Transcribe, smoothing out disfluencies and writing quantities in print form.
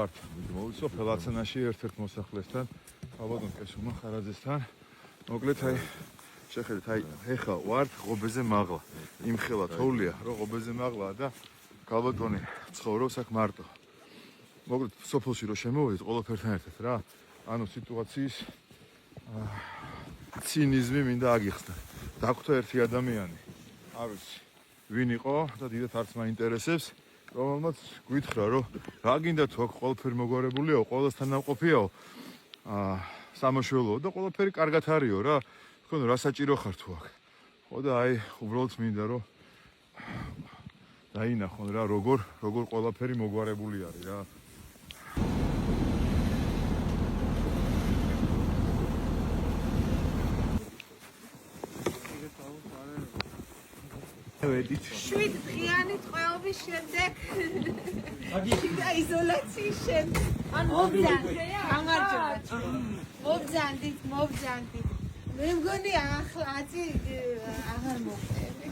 ვართ მოვიცო ფელაცენაში ერთ-ერთ მოსახლესთან, ალბათ კესუმა ხარაძესთან. მოკლედ აი შეხედეთ, აი ეხლა ვართ ღობეზე მაღლა. იმ ხელა თოვლია, რომ ღობეზე მაღლაა და გალბატონი ცხოვრობს აქ მარტო. მოკლედ სოფელში რომ შემოვედით ყველაფერთან ერთად რა. ანუ სიტუაციის ცინიზმი მინდა აგიხსნა. დაგვხვდა ერთი ადამიანი. არ ვიცი, ვინ იყო და დიდათ არც მაინტერესებს, რომელმაც გვითხრა, რომ რა გინდა თუ აქ ყველაფერი მოგვარებულია, ყველასთან ნამყოფიაო. სამაშველოა და ყველაფერი კარგად არისო რა. თქვენ რა საჭირო ხარ თუ აქ. ხო და აი უბრალოდ მინდა რომ დაინახონ რა როგორ ყველაფერი მოგვარებული არის რა. ვედით 7 დღიანი ტყვეობის შემდეგ და იზოლაციის შემდეგ ან მობძანდით მე მგონი ახლა აწი აღარ მოვხდები